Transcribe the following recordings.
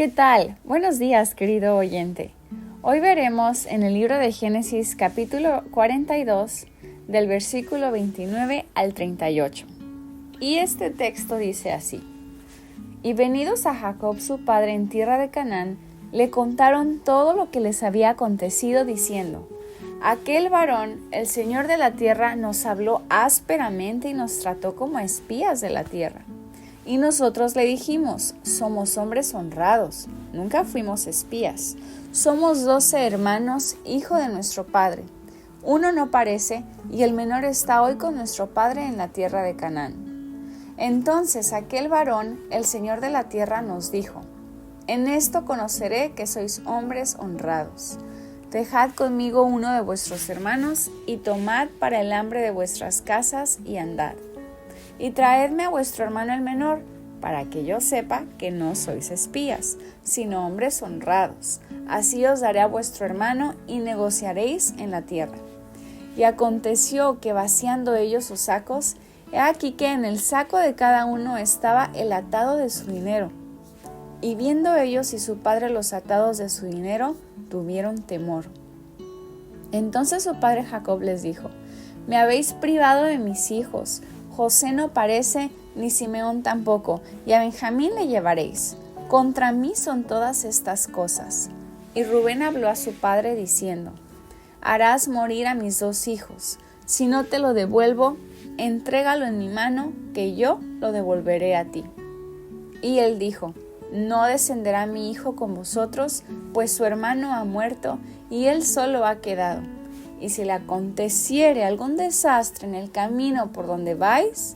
¿Qué tal? Buenos días, querido oyente. Hoy veremos en el libro de Génesis capítulo 42 del versículo 29 al 38. Y este texto dice así: Y venidos a Jacob su padre en tierra de Canaán, le contaron todo lo que les había acontecido, diciendo: Aquel varón, el Señor de la tierra, nos habló ásperamente y nos trató como espías de la tierra. Y nosotros le dijimos: somos hombres honrados, nunca fuimos espías. Somos 12 hermanos, hijo de nuestro padre. Uno no parece, y el menor está hoy con nuestro padre en la tierra de Canaán. Entonces aquel varón, el Señor de la tierra, nos dijo: En esto conoceré que sois hombres honrados. Dejad conmigo uno de vuestros hermanos, y tomad para el hambre de vuestras casas, y andad. Y traedme a vuestro hermano el menor, para que yo sepa que no sois espías, sino hombres honrados. Así os daré a vuestro hermano, y negociaréis en la tierra. Y aconteció que vaciando ellos sus sacos, he aquí que en el saco de cada uno estaba el atado de su dinero. Y viendo ellos y su padre los atados de su dinero, tuvieron temor. Entonces su padre Jacob les dijo: Me habéis privado de mis hijos. José no parece, ni Simeón tampoco, y a Benjamín le llevaréis. Contra mí son todas estas cosas. Y Rubén habló a su padre diciendo: Harás morir a mis 2 hijos. Si no te lo devuelvo, entrégalo en mi mano, que yo lo devolveré a ti. Y él dijo: No descenderá mi hijo con vosotros, pues su hermano ha muerto, y él solo ha quedado. Y si le aconteciere algún desastre en el camino por donde vais,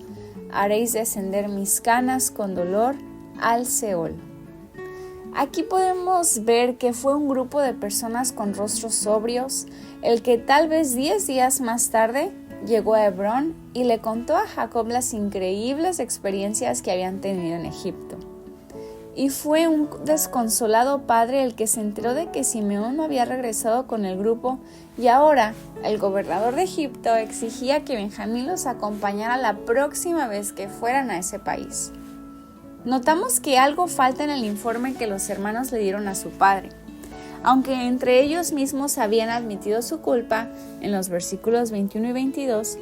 haréis descender mis canas con dolor al Seol. Aquí podemos ver que fue un grupo de personas con rostros sobrios, el que tal vez 10 días más tarde llegó a Hebrón y le contó a Jacob las increíbles experiencias que habían tenido en Egipto. Y fue un desconsolado padre el que se enteró de que Simeón no había regresado con el grupo, y ahora el gobernador de Egipto exigía que Benjamín los acompañara la próxima vez que fueran a ese país. Notamos que algo falta en el informe que los hermanos le dieron a su padre. Aunque entre ellos mismos habían admitido su culpa en los versículos 21 y 22,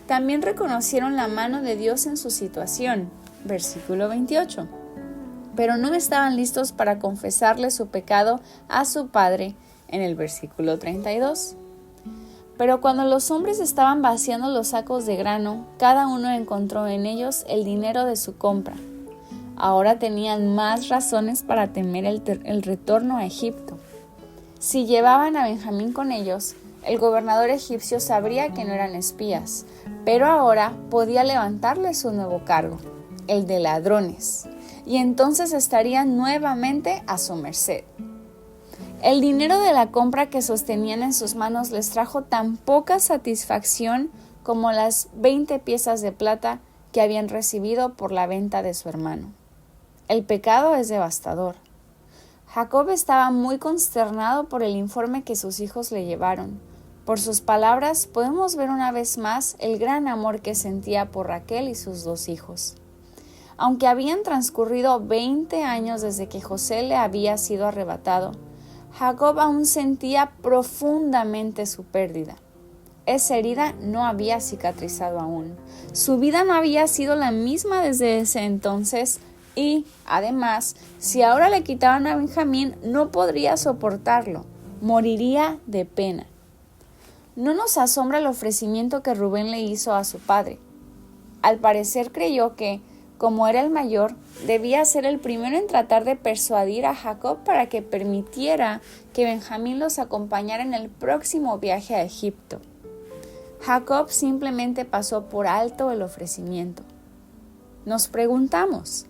también reconocieron la mano de Dios en su situación, versículo 28. Pero no estaban listos para confesarle su pecado a su padre en el versículo 32. Pero cuando los hombres estaban vaciando los sacos de grano, cada uno encontró en ellos el dinero de su compra. Ahora tenían más razones para temer el retorno a Egipto. Si llevaban a Benjamín con ellos, el gobernador egipcio sabría que no eran espías, pero ahora podía levantarles un nuevo cargo, el de ladrones, y entonces estarían nuevamente a su merced. El dinero de la compra que sostenían en sus manos les trajo tan poca satisfacción como las 20 piezas de plata que habían recibido por la venta de su hermano. El pecado es devastador. Jacob estaba muy consternado por el informe que sus hijos le llevaron. Por sus palabras podemos ver una vez más el gran amor que sentía por Raquel y sus 2 hijos. Aunque habían transcurrido 20 años desde que José le había sido arrebatado, Jacob aún sentía profundamente su pérdida. Esa herida no había cicatrizado aún. Su vida no había sido la misma desde ese entonces y, además, si ahora le quitaban a Benjamín, no podría soportarlo. Moriría de pena. No nos asombra el ofrecimiento que Rubén le hizo a su padre. Al parecer creyó que, como era el mayor, debía ser el primero en tratar de persuadir a Jacob para que permitiera que Benjamín los acompañara en el próximo viaje a Egipto. Jacob simplemente pasó por alto el ofrecimiento. Nos preguntamos: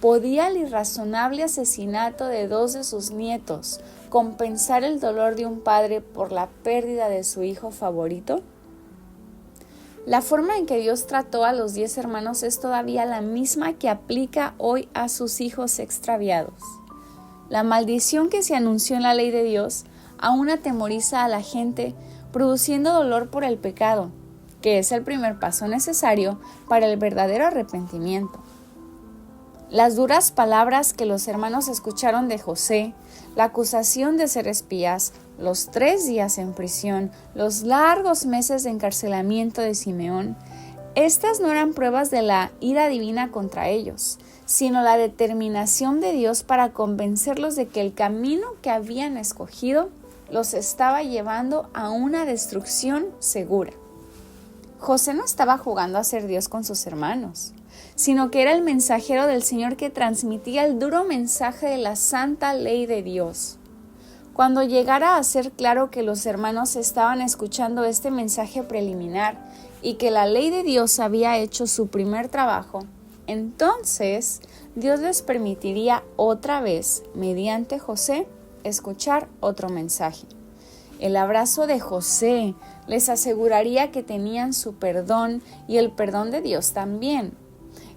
¿podía el irrazonable asesinato de 2 de sus nietos compensar el dolor de un padre por la pérdida de su hijo favorito? La forma en que Dios trató a los 10 hermanos es todavía la misma que aplica hoy a sus hijos extraviados. La maldición que se anunció en la ley de Dios aún atemoriza a la gente, produciendo dolor por el pecado, que es el primer paso necesario para el verdadero arrepentimiento. Las duras palabras que los hermanos escucharon de José, la acusación de ser espías, los 3 días en prisión, los largos meses de encarcelamiento de Simeón, estas no eran pruebas de la ira divina contra ellos, sino la determinación de Dios para convencerlos de que el camino que habían escogido los estaba llevando a una destrucción segura. José no estaba jugando a ser Dios con sus hermanos, sino que era el mensajero del Señor que transmitía el duro mensaje de la santa ley de Dios. Cuando llegara a ser claro que los hermanos estaban escuchando este mensaje preliminar y que la ley de Dios había hecho su primer trabajo, entonces Dios les permitiría otra vez, mediante José, escuchar otro mensaje. El abrazo de José les aseguraría que tenían su perdón y el perdón de Dios también.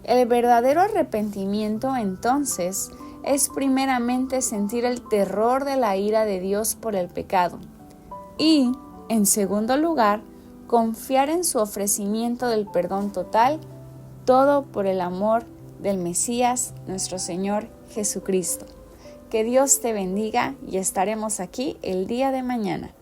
El verdadero arrepentimiento, entonces, es primeramente sentir el terror de la ira de Dios por el pecado y, en segundo lugar, confiar en su ofrecimiento del perdón total, todo por el amor del Mesías, nuestro Señor Jesucristo. Que Dios te bendiga y estaremos aquí el día de mañana.